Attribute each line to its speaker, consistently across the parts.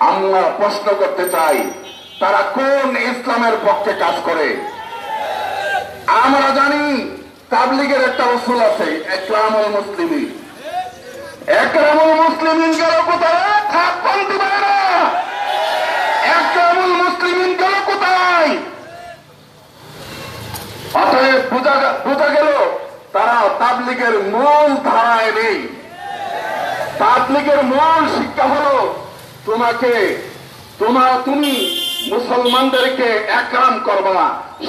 Speaker 1: আমরা প্রশ্ন করতে চাই, তারা কোন ইসলামের পক্ষে কাজ করে? আমরা জানি তাবলীগের একটা উসুল আছে, একরামুল মুসলিমিন। একরামুল মুসলিমিন গেল কোথায়? থাকপন্থী ভাইরা, একরামুল মুসলিমিন গেল কোথায়? অতএব বোঝা গেল তারা তাবলীগের মূল ধারায় নেই। তাবলীগের মূল শিক্ষা হলো তুমি মুসলমানদেরকে একরাম করবা,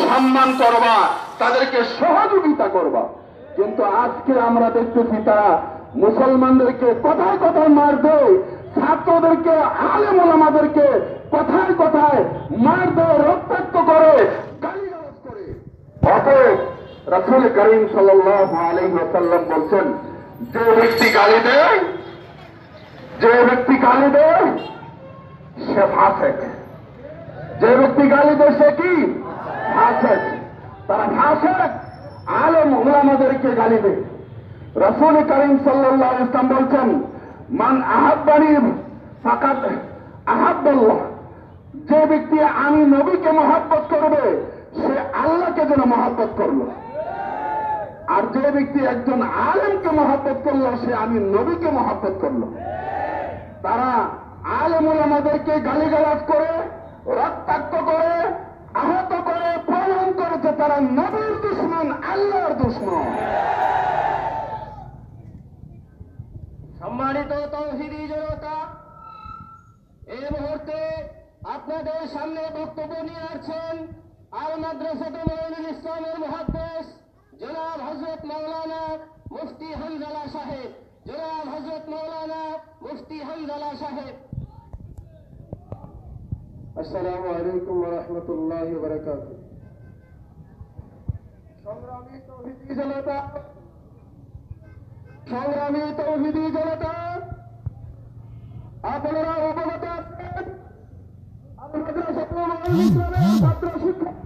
Speaker 1: সম্মান করবা, তাদেরকে সহযোগিতা করবা। কিন্তু আজকে আমরা দেখতেছি তারা মুসলমানদেরকে কথায় কথায় মার দেয়, ছাত্রদেরকে, আলেম ওলামাদেরকে কথায় কথায় মার দেয়, রক্তাক্ত করে, গালিগালাজ করে। অতএব রাসূল করিম সাল্লাল্লাহু আলাইহি ওয়াসাল্লাম বলছেন, যে ব্যক্তি গালি দেয় সে ফাসেক। যে ব্যক্তি গালি দেয় সে কি? ফাসেক। তারা ফাসেক, আলেম ওলামাদেরকে গালি দেয়। রাসূল করিম সাল্লাল্লাহু আলাইহি ওয়াসাল্লাম বলছেন, মান আহাব্বানি ফাকাদ আহাব্বাল্লাহ। যে ব্যক্তি আমি নবীকে মহব্বত করবে সে আল্লাহকে যেন মহব্বত করলো। আর যে ব্যক্তি একজন আলেমকে মহব্বত করলো সে আমি নবীকে মহব্বত করলো। তারা আলেম ওলামাদেরকে গালিগালাজ করে, রক্তাক্ত করে, আহত করে, প্রমাণ করেছে তারা নবীর দুশমন, আল্লাহর দুশমন।
Speaker 2: সম্মানিত তাওহীদি জনতা, এই মুহূর্তে আপনাদের সামনে বক্তব্য নিয়ে আসছেন আল মাদ্রাসাতুল মুমিনুল ইসলামের মুহাদ্দিস জনাব হযরত মাওলানা মুফতি হামজালা সাহেব। জনাব হযরত মাওলানা মুফতি হামজালা সাহেব।
Speaker 3: আসসালামু আলাইকুম ওয়া রাহমাতুল্লাহি ওয়া বারাকাতুহু। সংগ্রামী তাওহীদি জনতা, আপনারা অবগত আছেন আল মাদ্রাসাতুল মুমিনুল ইসলামের ছাত্র শিক্ষক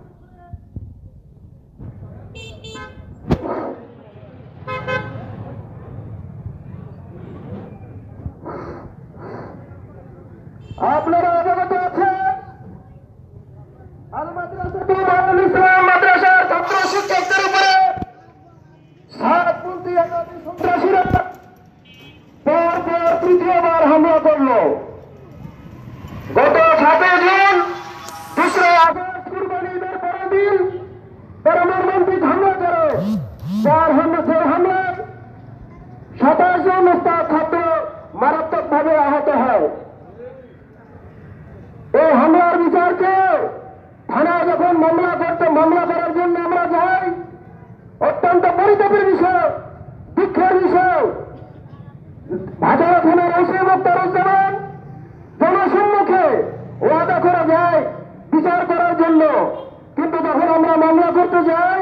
Speaker 3: আপনারা অবগত আছেন আল মাদ্রাসাতুল মুমিনুল ইসলাম মাদ্রাসার ছাত্র শিক্ষকদের উপরে সাতপন্থী আজাদি সন্ত্রাসীরা পরপর তৃতীয়বার হামলা করল। গত 7 জুন, 2 আগস্ট কুরবানি ঈদের পরের দিন তারা মর্মান্তিক হামলা করে। 4 হামলায় 27 জন উস্তাদ ছাত্র মারাত্মকভাবে আহত হয়। এই হামলার বিচারকে থানায় যখন মামলা করার জন্য আমরা যাই, অত্যন্ত পরিতাপের বিষয়, দুঃখের বিষয়। ভাটারা থানার ওসি মুক্তারুজ্জামান জনসম্মুখে ওয়াদা করে যায় বিচার করার জন্য, কিন্তু যখন আমরা মামলা করতে যাই,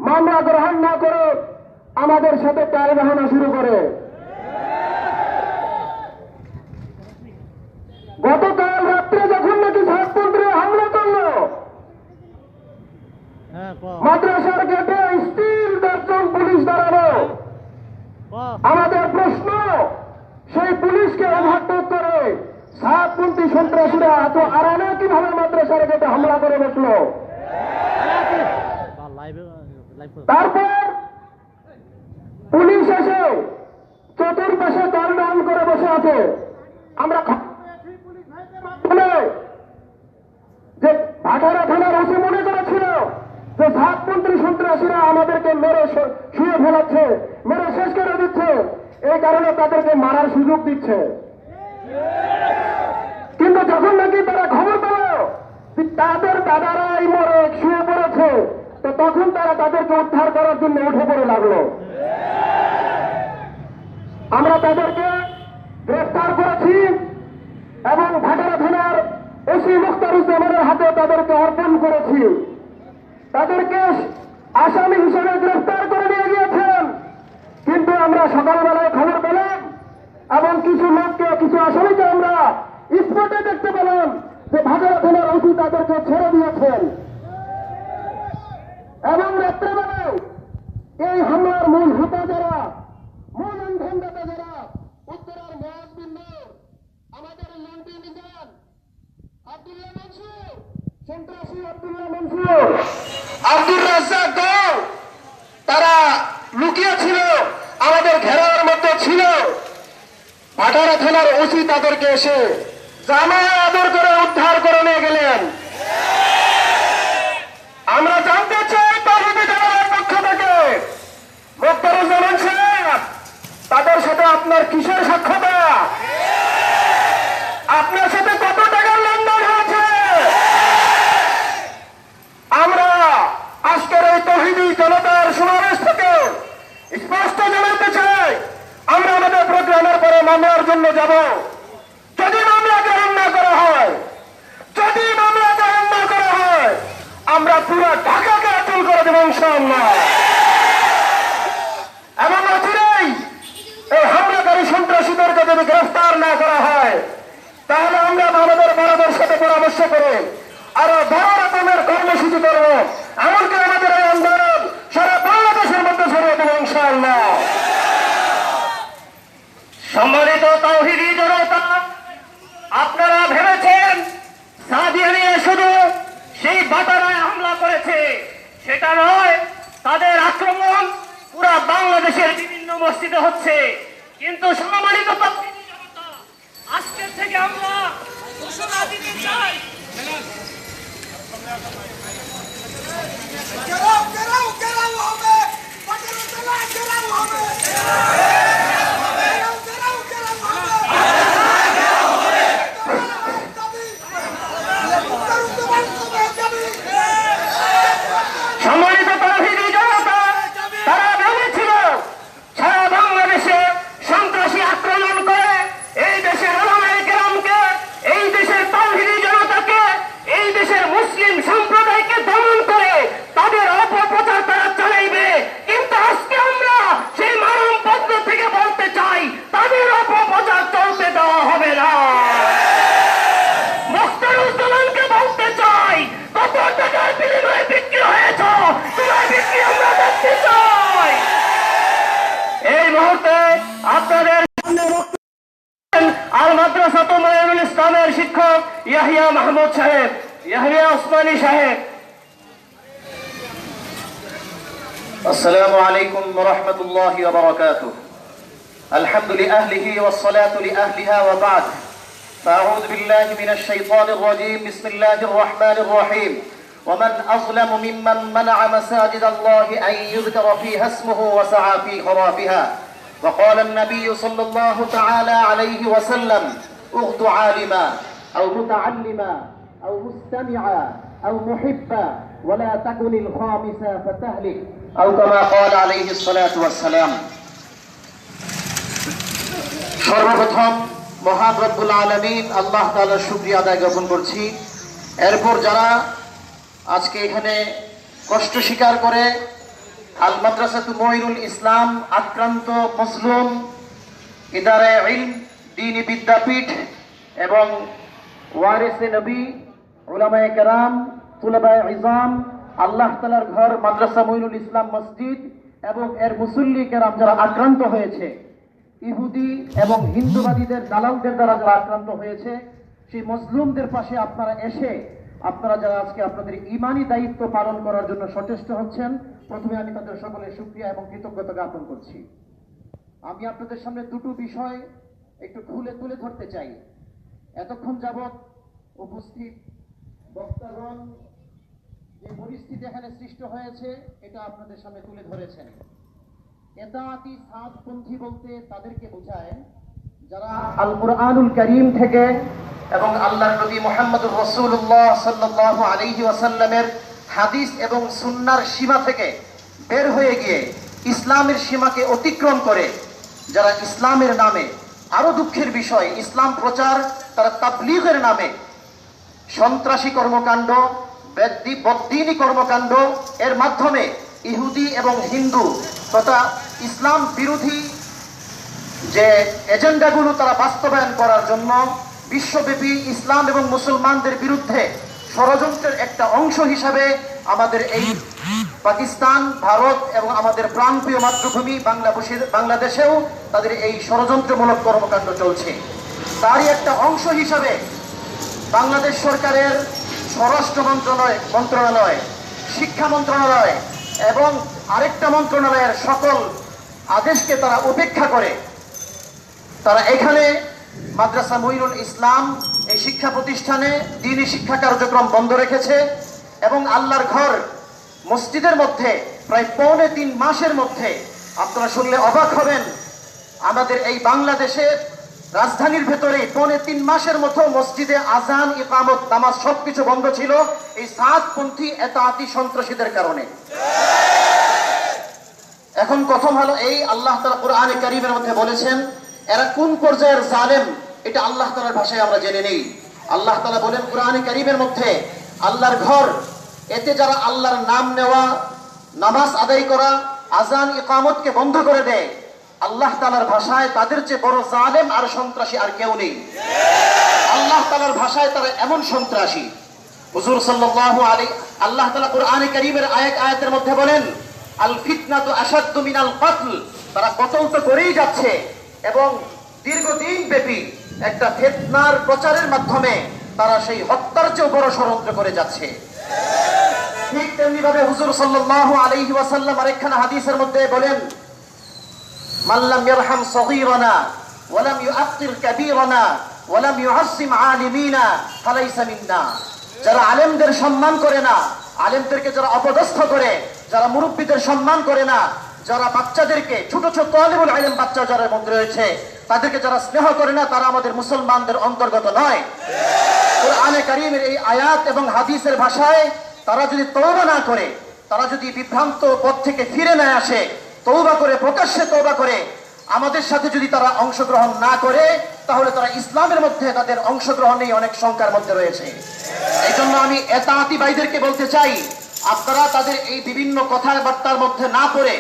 Speaker 3: মামলা গ্রহণ না করে আমাদের সাথে টালবাহানা শুরু করে। গতকাল রাত্রে যখন নাকি ছাত্রদের হামলা করলো, মাদ্রাসার গেটে স্টিল 10 জন পুলিশ দাঁড়ানো। আমাদের প্রশ্ন, সেই পুলিশকে ওভারটেক করে সাতপন্থী সন্ত্রাসীরা এত আরামে কিভাবে মাদ্রাসার গেটে হামলা করে বসলো? তারপর পুলিশ এসে চতুর্পাশে দলদান করে বসে আছে। আমরা যে ভাটারা থানার ওসি মনে করেছিল যে সাতপন্থী সন্ত্রাসীরা আমাদেরকে মেরে শুয়ে ফেলাচ্ছে, মেরে শেষ করে দিচ্ছে, এই কারণে তাদেরকে মারার সুযোগ দিচ্ছে। কিন্তু যখন নাকি তারা খবর পেল তাদের দাদারা এই মরে শুয়ে পড়েছে, তো তখন তারা তাদেরকে উদ্ধার করার জন্য উঠে পড়ে লাগলো। আমরা তাদেরকে গ্রেফতার করেছি এবং ভাটারা থানার ওসি মুখতারুজ্জামানের হাতে তাদেরকে অর্পণ করেছি। তাদেরকে আসামি হিসেবে গ্রেফতার করে নিয়ে গিয়েছেন। কিন্তু আমরা সকালবেলায় খবর পেলাম এবং কিছু আসামিকে আমরা স্পটে দেখতে পেলাম যে ভাটারা থানার ওসি তাদেরকে ছেড়ে দিয়েছেন। এবং রাত্রেবেলায় এই হামলার মূল হোতা যারা, মূল ইন্ধনদাতা যারা, উত্তরার মহাজবিন্দু আমাদের লন্ডন
Speaker 2: ভাইজান আব্দুল্লাহ মনসুর,
Speaker 3: সন্ত্রাসী আব্দুল্লাহ মনসুর,
Speaker 1: আব্দুর রাজ্জাক গৌ, তারা লুকিয়ে ছিল, আমাদের ঘেরাওয়ের মধ্যে ছিল। ভাটারা থানার ওসি তাদেরকে এসে জামায় আদর করে উদ্ধার করে নিয়ে গেলেন। আমরা জানতে চাই তৌহিদি জামাতের পক্ষ থেকে মোক্তারুজ্জামান সাহেব, তাদের সাথে আপনার কিসের সাক্ষাৎ? আপনার সাথে কত টাকার লেনদেন হয়েছে? আমরা আজকের এই তৌহিদি জনতার সমাবেশ থেকে স্পষ্ট জানাতে চাই, আমরা আমাদের প্রোগ্রামের পরে মামলার জন্য যাব। যদি মামলা গ্রহণ না করা হয়, যদি মামলা গ্রহণ না করা হয়, আমরা পুরো ঢাকাকে আটল করে দেব ইনশাআল্লাহ। এবং অচিরেই এই হামলাকারী সন্ত্রাসীদেরকে যদি গ্রেফতার না করা হয়, তাহলে আমরা আমাদের বড়দের সাথে পরামর্শ করে আরো বড় রকমের কর্মসূচি করব। এমনকি আমাদের এই আন্দোলন সারা বাংলাদেশের মধ্যে ছড়িয়ে দেব ইনশাআল্লাহ। সম্মানিত তাওহীদি জনতা, আপনারা ভেবেছেন সাদিয়ানিয়া শুধু সেই বাটারায় হামলা করেছে, সেটা নয়। তাদের আক্রমণ পুরা বাংলাদেশের বিভিন্ন মসজিদে হচ্ছে। কিন্তু সম্মানিত তাওহীদি জনতা, আজকের থেকে আমরা ঘোষণা দিতে চাই,
Speaker 4: घेराव हमें पटेल चला घेराव हमें
Speaker 1: সম্মানিত তাওহীদি জনতা, তারা ভেবেছিল সারা বাংলাদেশে সন্ত্রাসী আক্রমণ করে এই দেশের উলামায়ে কেরামকে, এই দেশের তাওহীদি জনতাকে, এই দেশের মুসলিম সম্প্রদায়কে দমন করে তাদের অপপ্রচার তারা চালাইবে। কিন্তু আজকে আমরা সেই মানব পদ্ম থেকে বলতে চাই, তাদের অপপ্রচার চলতে দেওয়া হবে না। মোক্তারুজ্জামানকে বলতে চাই, কত টাকার বিনিময়ে বিক্রি হয়েছ, তোমার বিক্রি আমরা দেখতে চাই। এই মুহূর্তে আপনাদের সামনে আল মাদ্রাসাতু মুঈনুল ইসলামের শিক্ষক ইয়াহিয়া মাহমুদ সাহেব, ইয়াহিয়া ওসমানী সাহেব।
Speaker 5: السلام عليكم ورحمة الله وبركاته. الحمد لأهله والصلاة لأهلها وبعد. فأعوذ بالله من الشيطان الرجيم. بسم الله الرحمن الرحيم. ومن أظلم ممن منع مساجد الله أن يذكر فيها اسمه وسعى في خرابها. وقال النبي صلى الله تعالى عليه وسلم: اغد عالما أو متعلما أو مستمعا أو محبا ولا تكن الخامسة فتهلك أو كما قال عليه الصلاة والسلام. সর্বপ্রথম মহান রব্বুল আলামিন আল্লাহ তাআলার শুকরিয়া আদায় জ্ঞাপন করছি। এরপর যারা আজকে এখানে কষ্ট স্বীকার করে আল মাদ্রাসাতু মুঈনুল ইসলাম আক্রান্ত মজলুম ইদারে ইলম দ্বীনি বিদ্যাপীঠ এবং ওয়ারিসে নবী উলামায়ে কেরাম তুলাবায়ে ইজাম আল্লাহ তাআলার ঘর মাদ্রাসা মুঈনুল ইসলাম মসজিদ এবং এর মুসল্লি কেরাম যারা আক্রান্ত হয়েছে, ইহুদি এবং হিন্দুবাদীদের দালালদের দ্বারা যারা আক্রান্ত হয়েছে, সেই মজলুমদের পাশে আপনারা এসে আপনারা যারা আজকে আপনাদের ঈমানি দায়িত্ব পালন করার জন্য সচেষ্ট হচ্ছেন, প্রথমে আমি তাদের সকলের শুকরিয়া এবং কৃতজ্ঞতা জ্ঞাপন করছি। আমি আপনাদের সামনে দুটো বিষয় একটু খুলে তুলে ধরতে চাই। এতক্ষণ যাবৎ উপস্থিত বক্তাগণ যে পরিস্থিতি এখানে সৃষ্টি হয়েছে, এটা আপনাদের সামনে তুলে ধরেছেন। এতাআতি সাতপন্থী বলতে তাদেরকে বোঝায় যারা আল কুরআনুল কারীম থেকে এবং আল্লাহর নবী মুহাম্মদুর রাসূলুল্লাহ সাল্লাল্লাহু আলাইহি ওয়াসাল্লামের হাদিস এবং সুন্নাহর সীমা থেকে বের হয়ে গিয়ে ইসলামের সীমাকে অতিক্রম করে যারা ইসলামের নামে, আরো দুঃখের বিষয়, ইসলাম প্রচার তারা তাবলীগের নামে সন্ত্রাসী কর্মকাণ্ড, বদ্দীনী কর্মকাণ্ড এর মাধ্যমে ইহুদি এবং হিন্দু তথা ইসলাম বিরোধী যে এজেন্ডাগুলো তারা বাস্তবায়ন করার জন্য বিশ্বব্যাপী ইসলাম এবং মুসলমানদের বিরুদ্ধে ষড়যন্ত্রের একটা অংশ হিসাবে আমাদের এই পাকিস্তান, ভারত এবং আমাদের প্রাণপ্রিয় মাতৃভূমি বাংলাদেশেও তাদের এই ষড়যন্ত্রমূলক কর্মকাণ্ড চলছে। তারই একটা অংশ হিসাবে বাংলাদেশ সরকারের স্বরাষ্ট্র মন্ত্রণালয়, শিক্ষা মন্ত্রণালয় এবং আরেকটা মন্ত্রণালয়ের সকল আদেশকে তারা উপেক্ষা করে তারা এখানে মাদ্রাসা মুঈনুল ইসলাম এই শিক্ষা প্রতিষ্ঠানে দ্বীনি শিক্ষা কার্যক্রম বন্ধ রেখেছে এবং আল্লাহর ঘর মসজিদের মধ্যে প্রায় 3.5 মাসের মধ্যে, আপনারা শুনলে অবাক হবেন, আমাদের এই বাংলাদেশের রাজধানীর ভেতরে 3.5 মাসের মতো মসজিদে আজান, ইকামত, নামাজ সবকিছু বন্ধ ছিল এই সাতপন্থী এতাআতি সন্ত্রাসীদের কারণে। এখন প্রথম হলো এই আল্লাহ তাআলা কোরআনে কারীমের মধ্যে বলেছেন এরা কোন পর্যায়ের জালেম, এটা আল্লাহ তাআলার ভাষায় আমরা জেনে নেই। আল্লাহ তাআলা বলেন কোরআনে কারীমের মধ্যে আল্লাহর ঘর, এতে যারা আল্লাহর নাম নেওয়া, নামাজ আদায় করা, আজান ইকামতকে বন্ধ করে দেয়, আল্লাহ তাআলার ভাষায় তাদের চেয়ে বড় জালেম আর সন্ত্রাসী আর কেউ নেই। আল্লাহ তাআলার ভাষায় তারা এমন সন্ত্রাসী। হুজুর সাল্লাল্লাহু আলাইহি আল্লাহ তাআলা কোরআনে কারীমের আয়াতের মধ্যে বলেন আল ফিতনাতু আশাদ্দু মিনাল কতল, তারা কতল তো করেই যাচ্ছে এবং দীর্ঘদিন ব্যাপী একটা ফিতনার প্রচারের মাধ্যমে তারা সেই হত্যার চেয়ে বড় ষড়যন্ত্র করে যাচ্ছে। ঠিক তেমনি ভাবে হুজুর সাল্লাল্লাহু আলাইহি ওয়াসাল্লাম আরেকখানা হাদিসের মধ্যে বলেন মাল্লাম ইয়ারহাম সগীরানা ওয়ালাম ইউআক্কির কাবীরানা ওয়ালাম ইউআসসিম আলিমিনা ফালাইসা মিন্না। যারা আলেমদের সম্মান করে না, আলেমদেরকে যারা অপদস্থ করে, যারা মুরব্বীদের সম্মান করে না, যারা বাচ্চাদেরকে, ছোট ছোট তালিবুল ইলম বাচ্চা যারা মধ্যে রয়েছে তাদেরকে যারা স্নেহ করে না, তারা আমাদের মুসলমানদের অন্তর্গত নয়। কোরআনে কারীমের এই আয়াত এবং হাদিসের ভাষায় তারা যদি তওবা না করে, তারা যদি বিভ্রান্ত পথ থেকে ফিরে না আসে, তওবা করে, প্রকাশ্যে তওবা করে আমাদের সাথে যদি তারা অংশগ্রহণ না করে, তাহলে তারা ইসলামের মধ্যে তাদের অংশগ্রহণেই অনেক শঙ্কার মধ্যে রয়েছে। এই জন্য আমি এতাআতি ভাইদেরকে বলতে চাই, আপনারা তাদের এই বিভিন্ন কথাবার্তার মধ্যে না পড়ে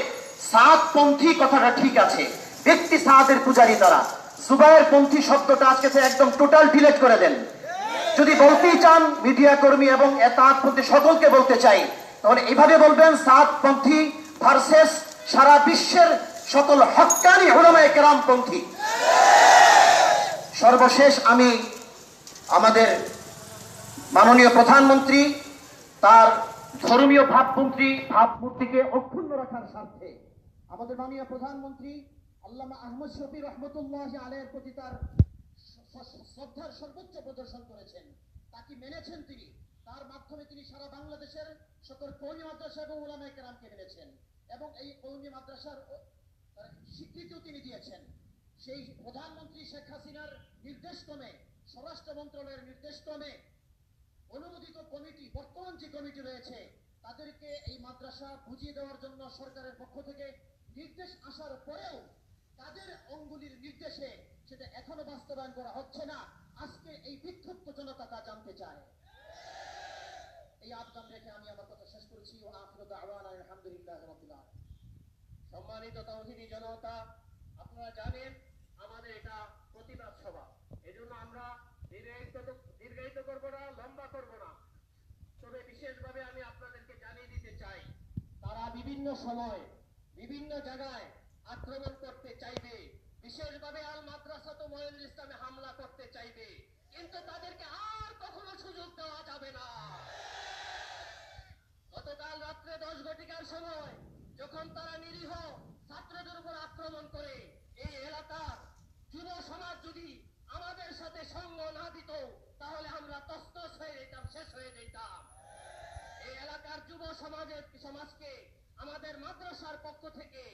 Speaker 5: সাতপন্থী কথাটা ঠিক আছে, ব্যক্তি সাদের পূজারী তারা, জুবায়ের পন্থী শব্দটা আজকে একদম টোটাল ডিলিট করে দেন। যদি বলতেই চান মিডিয়া কর্মী এবং এতাআতপন্থী সকলকে বলতে চাই, তাহলে এইভাবে বলবেন সাতপন্থী ভার্সেস সারা বিশ্বের সকল হক্কানি উলামায়ে কেরাম পন্থী। সর্বশেষ আমি আমাদের মাননীয় প্রধানমন্ত্রী তার ধর্মীয় ভাবমূর্তিকে অক্ষুণ্ণ রাখার স্বার্থে আমাদের মাননীয় প্রধানমন্ত্রী আল্লামা আহমদ শফি রহমতুল্লাহি আলাইহির প্রতি তার শ্রদ্ধার সর্বোচ্চ প্রদর্শন করেছেন, তাকে মেনেছেন তিনি, তার মাধ্যমে তিনি সারা বাংলাদেশের সকল কওমি মাদ্রাসা এবং উলামায়ে কেরামকে মেনেছেন এবং এই কওমি মাদ্রাসার স্বীকৃতিও তিনি দিয়েছেন। সেই প্রধানমন্ত্রী শেখ হাসিনার নির্দেশক্রমে, স্বরাষ্ট্র মন্ত্রণালয়ের নির্দেশক্রমে অনুমোদিত কমিটি, বর্তমান যে কমিটি রয়েছে তাদেরকে এই মাদ্রাসা বুঝিয়ে দেওয়ার জন্য সরকারের পক্ষ থেকে নির্দেশ আসার পরেও তাদের অঙ্গুলির নির্দেশে সেটা এখনো বাস্তবায়ন করা হচ্ছে না। আজকে এই বিক্ষুব্ধ জনতা তা জানতে চায়। এই আবদান রেখে আমি আমার কথা শেষ করছি। ওয়া আখিরু দাওয়ানা আলহামদুলিল্লাহি রাব্বিল আলামিন। সম্মানিত তাওহীদি জনতা, আপনারা জানেন আমাদের এটা প্রতিবাদ সভা, এজন্য আমরা দীর্ঘায়িত করব না, লম্বা করব না। তবে বিশেষভাবে আমি আপনাদেরকে জানিয়ে দিতে চাই, তারা বিভিন্ন সময় বিভিন্ন জায়গায় আক্রমণ করতে চাইবে, বিশেষভাবে আল মাদ্রাসাতুল মুঈনুল ইসলামে হামলা করতে চাইবে, কিন্তু তাদেরকে আর কখনো সুযোগ দেওয়া যাবে না। গতকাল রাত্রে 10 ঘটিকার সময় যখন তারা নিরীহ ছাত্রদের উপর আক্রমণ করে, এই এলাকার যুব সমাজ যদি আমাদের সাথে সঙ্গ না দিত তাহলে আমরা তছনছ হয়ে যেতাম, শেষ হয়ে যেতাম। এই এলাকার যুব সমাজকে আমাদের মাদ্রাসার পক্ষ থেকে,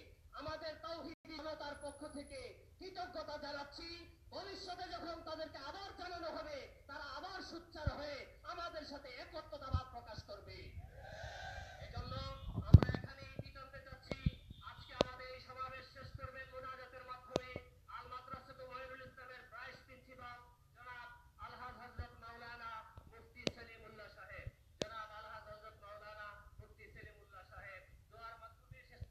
Speaker 5: আমাদের তাওহীদি জনতার পক্ষ থেকে কৃতজ্ঞতা জানাচ্ছি। ভবিষ্যতে যখন তাদেরকে আবার জানানো হবে, তারা আবার সোচ্চার হয়ে আমাদের সাথে একত্রতাবাদ প্রকাশ করবে। এজন্য আমরা এখানে কি জানতে চাচ্ছি, আজকে আমাদের এই সমাবেশ শেষ করবেন মোনাজাতের মাধ্যমে আল মাদ্রাসাতুল মুঈনুল ইসলামের ভাইস প্রিন্সিপাল জনাব আলহাজ হযরত মাওলানা মুফতি সেলিমুল্লাহ সাহেব। জনাব আলহাজ হযরত মাওলানা মুফতি সেলিমুল্লাহ সাহেব দোয়ার মাধ্যমে শেষ।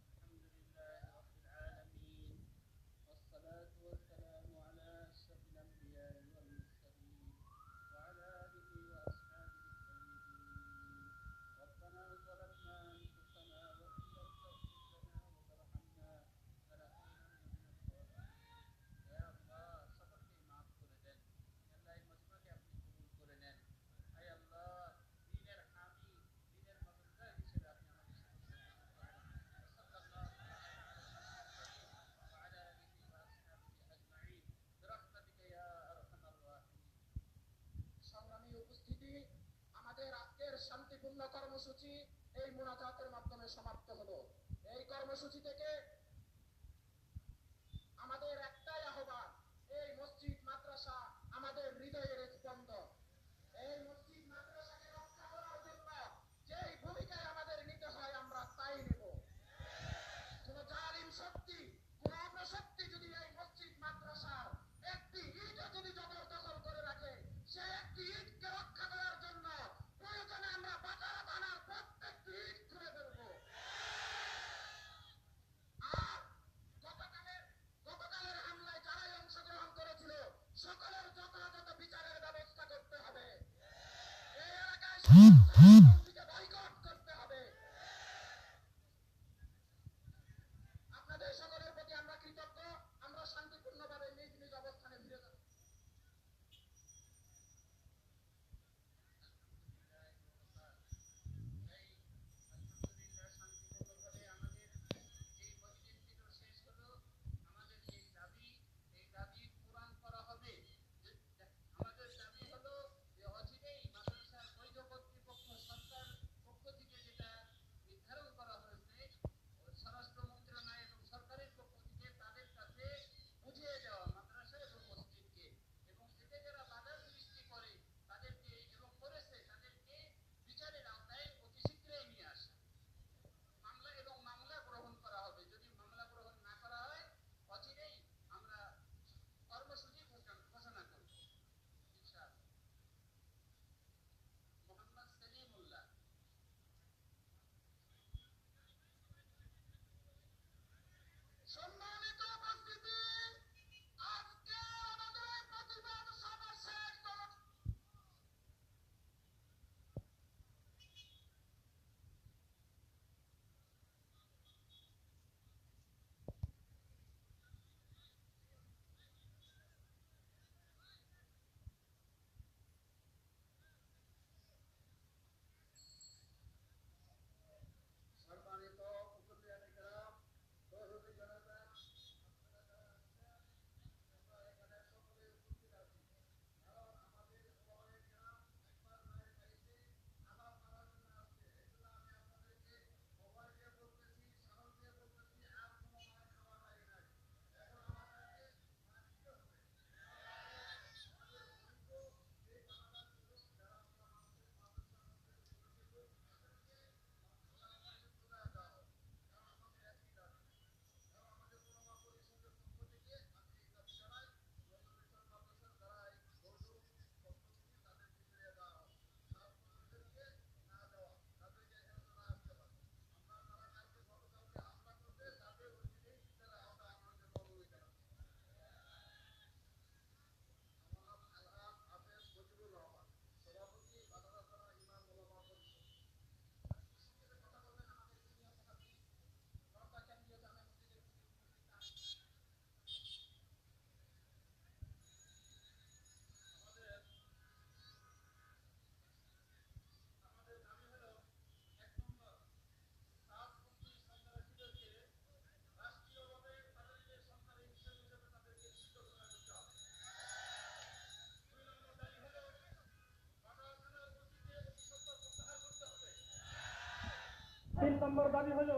Speaker 5: আলহামদুলিল্লাহি রাব্বিল আলামিন ওয়াসসালাতু ওয়াসসালামু আলা আশরাফিল
Speaker 2: শান্তিপূর্ণ কর্মসূচি এই মুনাজাতের মাধ্যমে সমাপ্ত হলো। এই কর্মসূচি থেকে আমাদের একটাই আহ্বান, এই মসজিদ মাদ্রাসা আমাদের হৃদয়ের স্পন্দন। এই মসজিদ মাদ্রাসাকে রক্ষা করার জন্য যেই ভূমিকায় আমাদের নিতে হয় আমরা তাই নেব। কোন জালিম শক্তি, কোন অপশক্তি যদি এই মসজিদ মাদ্রাসার একটি ইটও যদি জবরদখল করে রাখে, সে একটি ইটকে রক্ষা করার জন্য প্রয়োজনে আমরা বাজার থানার প্রত্যেকটি ইট খুলে ফেলবো। আর গতকালের হামলায় যারাই অংশগ্রহণ করেছিল সকলের যথাযথ বিচারের ব্যবস্থা করতে হবে। এই এলাকায় সকলকে বয়কট করতে হবে। আপনাদের সকলের প্রতি আমরা কৃতজ্ঞ। আমরা শান্তিপূর্ণভাবে নিজ নিজ অবস্থানে ফিরে যাব। সম্মানিত উপস্থিতি, আজকে আমাদের এই প্রতিবাদ সমাবেশের সম্মানিত উপস্থিতিরা, তৌহিদি জনতা,
Speaker 3: নম্বর দাবি হলো